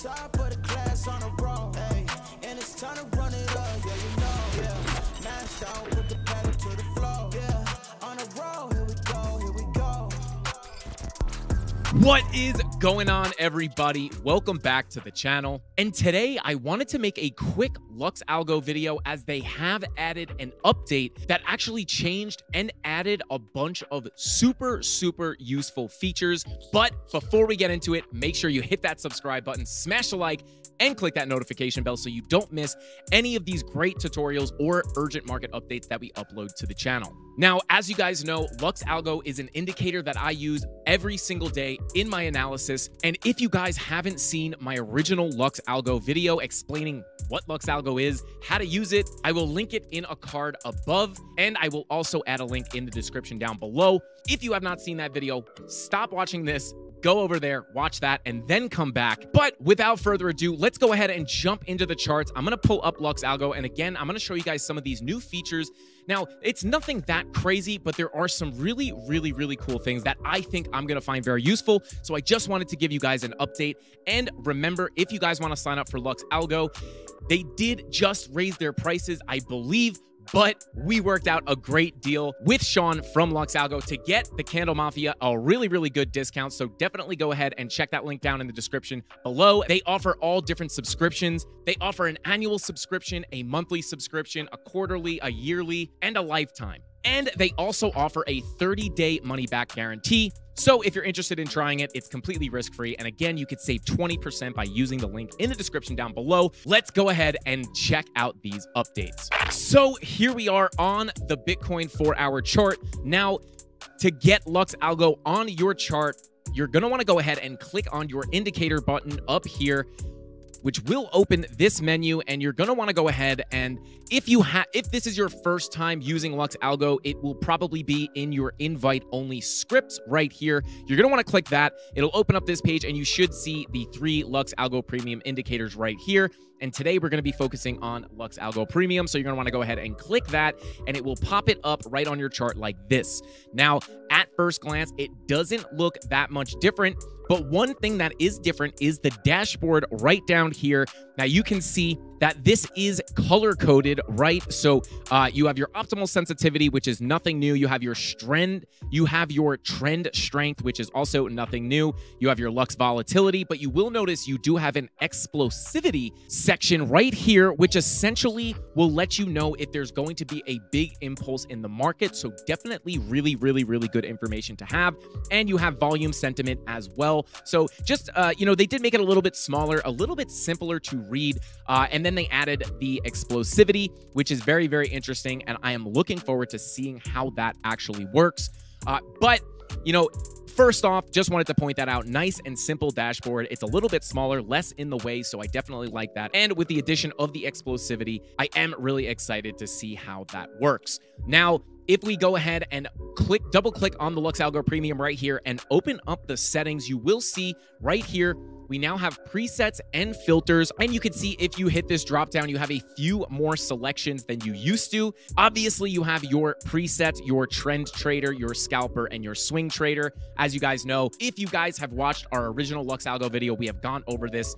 top of the class on a roll, hey, and it's time to run it up, yeah, you know, yeah. Mashed out, put the pedal to the floor, yeah. On a roll, here we go, here we go. What is going on, everybody? Welcome back to the channel. And today I wanted to make a quick LUX Algo video as they have added an update that actually changed and added a bunch of super useful features. But before we get into it, make sure you hit that subscribe button, smash the like, and click that notification bell so you don't miss any of these great tutorials or urgent market updates that we upload to the channel. Now, as you guys know, LUX Algo is an indicator that I use every single day in my analysis. And if you guys haven't seen my original LUX Algo video explaining what LUX Algo is, how to use it, I will link it in a card above, and I will also add a link in the description down below. If you have not seen that video, stop watching this, go over there, watch that, and then come back. But without further ado, let's go ahead and jump into the charts. I'm going to pull up LUX Algo, and again, I'm going to show you guys some of these new features. Now, it's nothing that crazy, but there are some really cool things that I think I'm going to find very useful. So I just wanted to give you guys an update. And remember, if you guys want to sign up for LUX Algo, they did just raise their prices, I believe, but we worked out a great deal with Sean from LUX Algo to get the CandleMafia a really good discount. So definitely go ahead and check that link down in the description below. They offer all different subscriptions. They offer an annual subscription, a monthly subscription, a quarterly, a yearly, and a lifetime. And they also offer a 30-day money-back guarantee. So if you're interested in trying it, it's completely risk-free. And again, you could save 20% by using the link in the description down below. Let's go ahead and check out these updates. So here we are on the Bitcoin 4-hour chart. Now, to get LUX Algo on your chart, you're going to want to go ahead and click on your indicator button up here, which will open this menu, and you're going to want to go ahead and if this is your first time using LUX Algo, it will probably be in your invite only scripts right here. You're going to want to click that. It'll open up this page, and you should see the 3 LUX Algo Premium indicators right here. And today we're going to be focusing on LUX Algo Premium. So you're going to want to go ahead and click that, and it will pop it up right on your chart like this. Now, at first glance, it doesn't look that much different. But one thing that is different is the dashboard right down here. Now you can see that this is color-coded, right? So you have your optimal sensitivity, which is nothing new. You have your trend strength, which is also nothing new. You have your LUX volatility, but you will notice you do have an explosivity section right here, which essentially will let you know if there's going to be a big impulse in the market. So definitely really good information to have. And you have volume sentiment as well. So just, you know, they did make it a little bit smaller, a little bit simpler to read. And then they added the explosivity, which is very interesting. And I am looking forward to seeing how that actually works. But, you know, first off, just wanted to point that out. Nice and simple dashboard. It's a little bit smaller, less in the way, so I definitely like that. And with the addition of the explosivity, I am really excited to see how that works. Now, if we go ahead and double click on the LUX Algo Premium right here and open up the settings, you will see right here, we now have presets and filters. And you can see if you hit this drop down, you have a few more selections than you used to. Obviously, you have your presets, your trend trader, your scalper, and your swing trader. As you guys know, if you guys have watched our original LUX Algo video, we have gone over this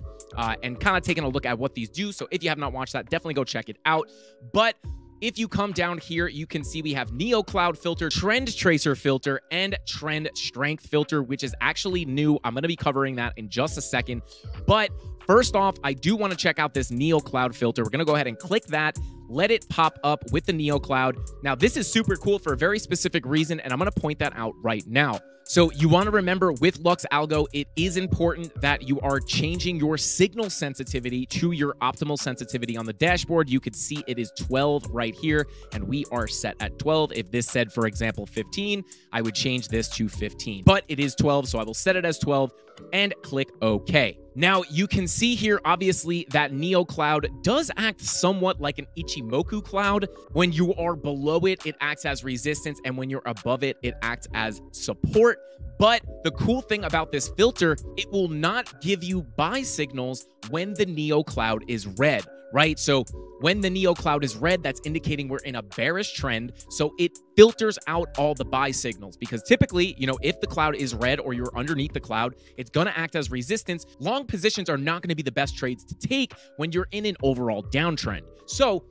and kind of taken a look at what these do. So if you have not watched that, definitely go check it out. But if you come down here, you can see we have Neo Cloud filter, Trend Tracer filter, and Trend Strength filter, which is actually new. I'm going to be covering that in just a second. But first off, I do want to check out this Neo Cloud filter. We're going to go ahead and click that. Let it pop up with the Neo Cloud. Now, this is super cool for a very specific reason, and I'm going to point that out right now. So you want to remember with LUX Algo, it is important that you are changing your signal sensitivity to your optimal sensitivity on the dashboard. You could see it is 12 right here, and we are set at 12. If this said, for example, 15, I would change this to 15. But it is 12, so I will set it as 12 and click OK. Now, you can see here, obviously, that Neo Cloud does act somewhat like an Ichimoku cloud. When you are below it, it acts as resistance, and when you're above it, it acts as support. But the cool thing about this filter, it will not give you buy signals when the Neo Cloud is red. right? So when the Neo cloud is red, that's indicating we're in a bearish trend. So it filters out all the buy signals, because typically, if the cloud is red or you're underneath the cloud, it's going to act as resistance. Long positions are not going to be the best trades to take when you're in an overall downtrend. So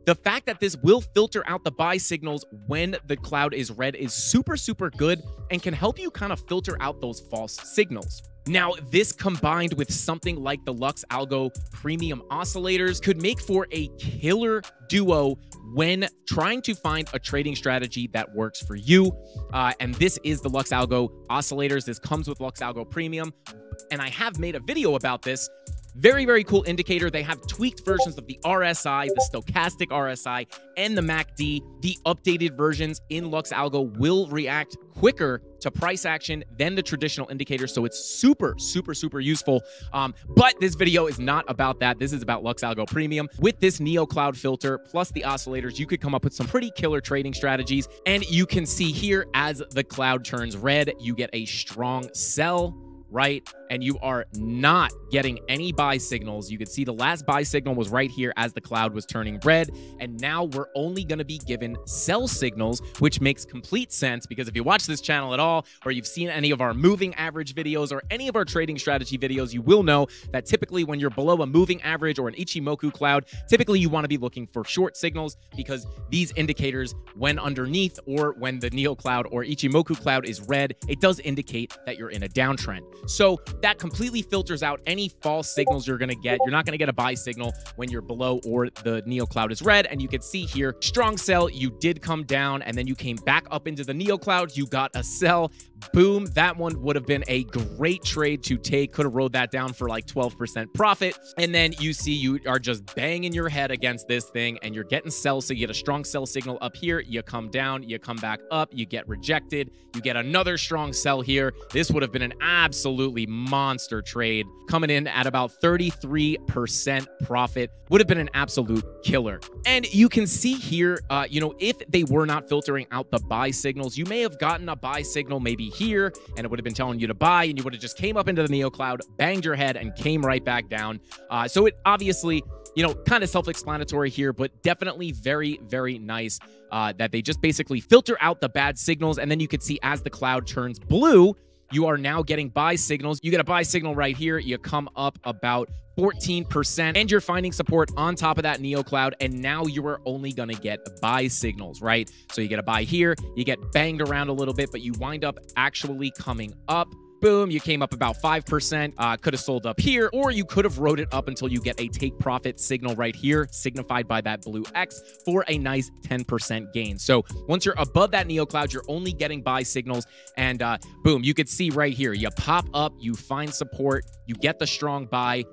the fact that this will filter out the buy signals when the cloud is red is super, super good and can help you kind of filter out those false signals. Now, this combined with something like the LUX Algo premium oscillators could make for a killer duo when trying to find a trading strategy that works for you. And this is the LUX Algo oscillators. This comes with LUX Algo Premium, and I have made a video about this. Very, very cool indicator. They have tweaked versions of the RSI, the stochastic RSI, and the MACD. The updated versions in LUX Algo will react quicker to price action than the traditional indicator, so it's super, super, super useful. But this video is not about that. This is about LUX Algo Premium. With this Neo Cloud filter plus the oscillators, you could come up with some pretty killer trading strategies. And you can see here, as the cloud turns red, you get a strong sell, right? And you are not getting any buy signals. You can see the last buy signal was right here as the cloud was turning red. And now we're only going to be given sell signals, which makes complete sense, because if you watch this channel at all, or you've seen any of our moving average videos or any of our trading strategy videos, you will know that typically when you're below a moving average or an Ichimoku cloud, typically you want to be looking for short signals, because these indicators, when underneath or when the Neo cloud or Ichimoku cloud is red, it does indicate that you're in a downtrend. So that completely filters out any false signals you're going to get. You're not going to get a buy signal when you're below or the Neo cloud is red. And you can see here, strong sell, you did come down, and then you came back up into the Neo cloud, you got a sell. Boom, that one would have been a great trade to take. Could have rode that down for like 12% profit. And then you see you are just banging your head against this thing and you're getting sell. So you get a strong sell signal up here, you come down, you come back up, you get rejected, you get another strong sell here. This would have been an absolutely monster trade, coming in at about 33% profit. Would have been an absolute killer. And you can see here, if they were not filtering out the buy signals, you may have gotten a buy signal maybe here, and it would have been telling you to buy, and you would have just came up into the Neo cloud, banged your head, and came right back down. So it obviously, kind of self-explanatory here, but definitely very, very nice that they just basically filter out the bad signals. And then you can see as the cloud turns blue, you are now getting buy signals. You get a buy signal right here. You come up about 14%, and you're finding support on top of that Neo cloud, and now you are only going to get buy signals, right? So you get a buy here, you get banged around a little bit, but you wind up actually coming up. Boom, you came up about 5%, could have sold up here, or you could have rode it up until you get a take profit signal right here, signified by that blue X, for a nice 10% gain. So once you're above that Neo cloud, you're only getting buy signals, and boom, you could see right here, you pop up, you find support, you get the strong buy.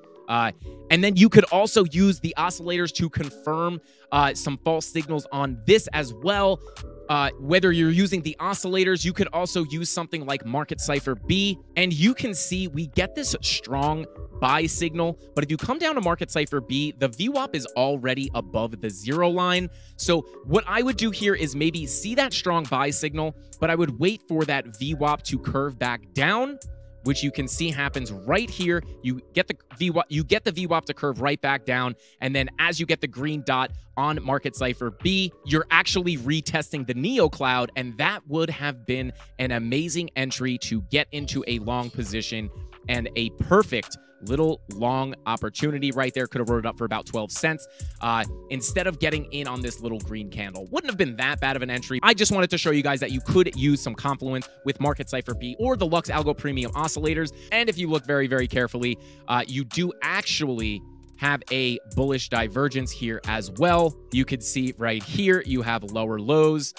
And then you could also use the oscillators to confirm some false signals on this as well. Whether you're using the oscillators, you could also use something like Market Cipher B, and you can see we get this strong buy signal. But if you come down to Market Cipher B, the VWAP is already above the 0 line. So what I would do here is maybe see that strong buy signal, but I would wait for that VWAP to curve back down, which you can see happens right here. You get the VWAP to curve right back down, and then as you get the green dot on Market Cipher B, you're actually retesting the Neo cloud, and that would have been an amazing entry to get into a long position, and a perfect little long opportunity right there. Could have wrote it up for about 12 cents instead of getting in on this little green candle. Wouldn't have been that bad of an entry. I just wanted to show you guys that you could use some confluence with Market Cipher B or the LUX Algo Premium oscillators. And if you look very, very carefully, you do actually have a bullish divergence here as well. You could see right here, you have lower lows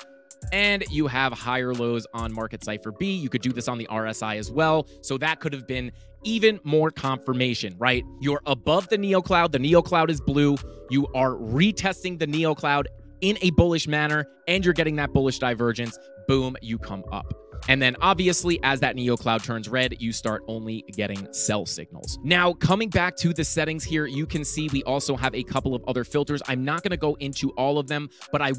and you have higher lows on Market Cipher B. You could do this on the RSI as well. So that could have been even more confirmation, right? You're above the Neo cloud. The Neo cloud is blue. You are retesting the Neo cloud in a bullish manner, and you're getting that bullish divergence. Boom, you come up. And then obviously, as that Neo Cloud turns red, you start only getting sell signals. Now, coming back to the settings here, you can see we also have a couple of other filters. I'm not going to go into all of them, but I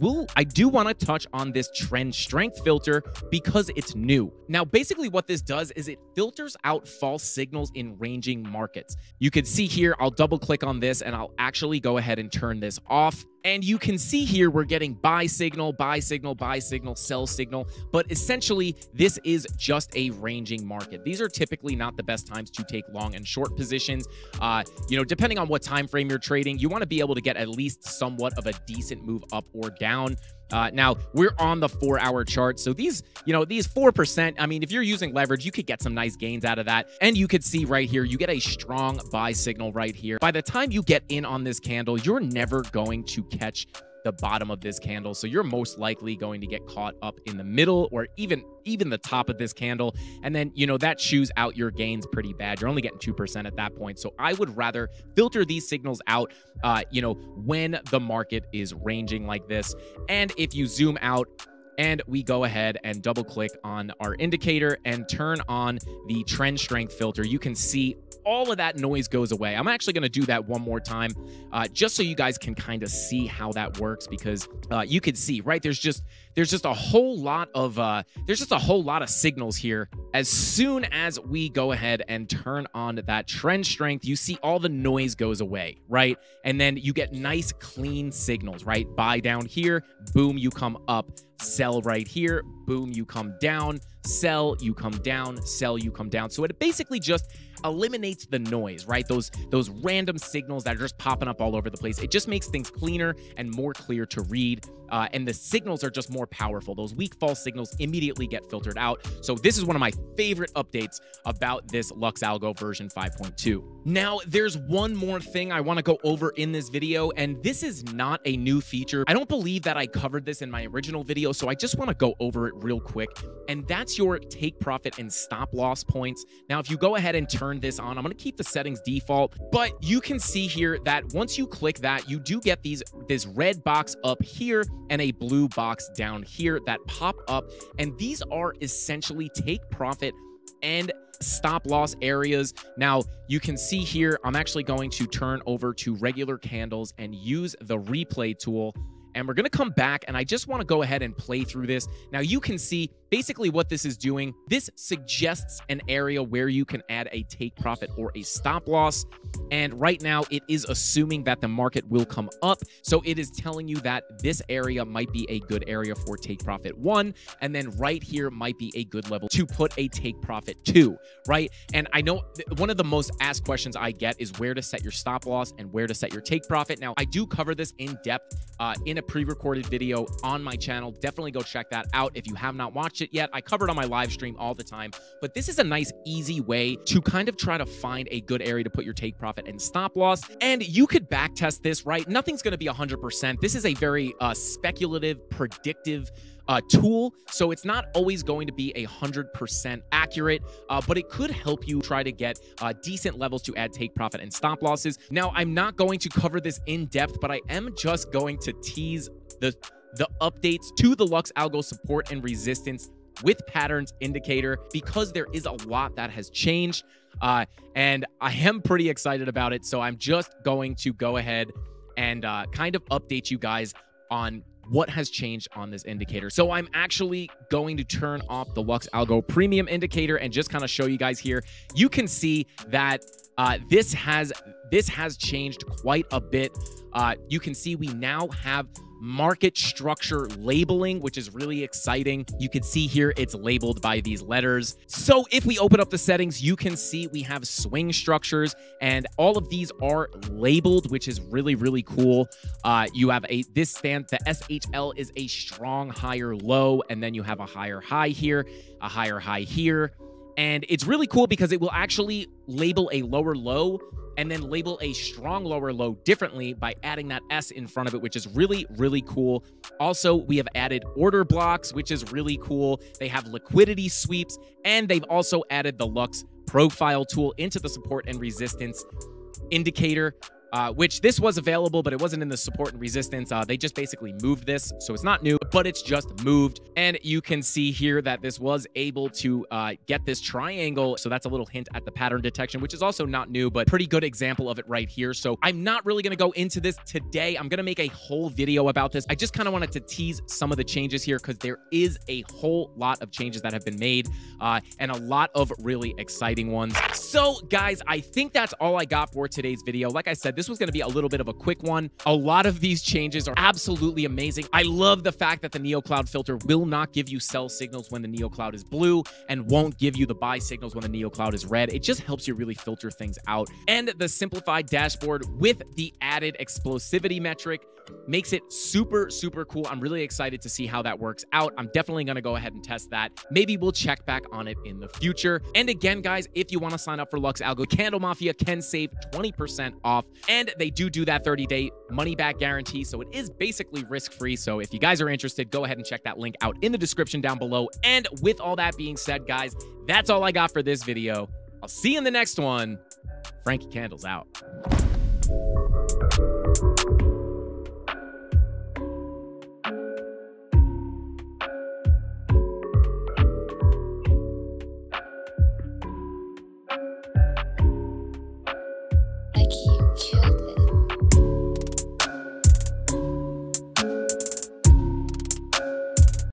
do want to touch on this trend strength filter because it's new. Now, basically what this does is it filters out false signals in ranging markets. You can see here, I'll double click on this and I'll actually go ahead and turn this off. And you can see here, we're getting buy signal, buy signal, buy signal, sell signal. But essentially, this is just a ranging market. These are typically not the best times to take long and short positions. Depending on what time frame you're trading, you want to be able to get at least somewhat of a decent move up or down. Now, we're on the 4-hour chart. So these 4%, I mean, if you're using leverage, you could get some nice gains out of that. And you could see right here, you get a strong buy signal right here. By the time you get in on this candle, you're never going to catch the bottom of this candle. So you're most likely going to get caught up in the middle or even the top of this candle. And then, that chews out your gains pretty bad. You're only getting 2% at that point. So I would rather filter these signals out, when the market is ranging like this. And if you zoom out, and we go ahead and double click on our indicator and turn on the trend strength filter, you can see all of that noise goes away. I'm actually going to do that one more time just so you guys can kind of see how that works, because you can see, right, there's just a whole lot of signals here. As soon as we go ahead and turn on that trend strength, you see all the noise goes away, right? And then you get nice clean signals, right? Buy down here, boom, you come up. Sell right here, boom, you come down. Sell, you come down. Sell, you come down. So it basically just eliminates the noise, right? Those random signals that are just popping up all over the place. It just makes things cleaner and more clear to read. And the signals are just more powerful. Those weak false signals immediately get filtered out. So this is one of my favorite updates about this Lux Algo version 5.2. Now, there's one more thing I want to go over in this video, and this is not a new feature. I don't believe that I covered this in my original video, so I just want to go over it real quick, and that's your take profit and stop loss points. Now, if you go ahead and turn this on, I'm going to keep the settings default, but you can see here that once you click that, you do get this red box up here and a blue box down here that pop up, and these are essentially take profit and stop loss areas. Now, you can see here, I'm actually going to turn over to regular candles and use the replay tool. And we're going to come back, and I just want to go ahead and play through this. Now, you can see basically what this is doing. This suggests an area where you can add a take profit or a stop loss. And right now, it is assuming that the market will come up. So it is telling you that this area might be a good area for take profit 1. And then right here might be a good level to put a take profit 2, right? And I know one of the most asked questions I get is where to set your stop loss and where to set your take profit. Now, I do cover this in depth in a pre-recorded video on my channel. Definitely go check that out if you have not watched it yet. I cover it on my live stream all the time, but this is a nice, easy way to kind of try to find a good area to put your take profit and stop loss. And you could back test this, right? Nothing's going to be 100%. This is a very speculative, predictive tool, so it's not always going to be 100% accurate, but it could help you try to get decent levels to add take profit and stop losses. Now, I'm not going to cover this in depth, but I am just going to tease the updates to the Lux Algo support and resistance with patterns indicator, because there is a lot that has changed, and I am pretty excited about it. So I'm just going to go ahead and kind of update you guys on what has changed on this indicator. So I'm actually going to turn off the Lux Algo premium indicator and just kind of show you guys here. You can see that this has changed quite a bit. You can see we now have market structure labeling, which is really exciting. You can see here it's labeled by these letters. So if we open up the settings, you can see we have swing structures, and all of these are labeled, which is really, really cool. You have the SHL is a strong higher low, and then you have a higher high here, a higher high here. And it's really cool because it will actually label a lower low and then label a strong lower low differently by adding that S in front of it, which is really, really cool. Also, we have added order blocks, which is really cool. They have liquidity sweeps, and they've also added the Lux profile tool into the support and resistance indicator, which this was available, but it wasn't in the support and resistance. They just basically moved this, so it's not new. but it's just moved. And you can see here that this was able to get this triangle. So that's a little hint at the pattern detection, which is also not new, but pretty good example of it right here. So I'm not really going to go into this today. I'm going to make a whole video about this. I just kind of wanted to tease some of the changes here because there is a whole lot of changes that have been made and a lot of really exciting ones. So guys, I think that's all I got for today's video. Like I said, this was going to be a little bit of a quick one. A lot of these changes are absolutely amazing. I love the fact that the NeoCloud filter will not give you sell signals when the NeoCloud is blue and won't give you the buy signals when the NeoCloud is red. It just helps you really filter things out. And the simplified dashboard with the added explosivity metric makes it super, super cool. I'm really excited to see how that works out. I'm definitely going to go ahead and test that. Maybe we'll check back on it in the future. And again, guys, if you want to sign up for Lux Algo, CandleMafia can save 20% off. And they do that 30-day money-back guarantee. So it is basically risk-free. So if you guys are interested, go ahead and check that link out in the description down below. And with all that being said, guys, that's all I got for this video. I'll see you in the next one. Frankie Candles out.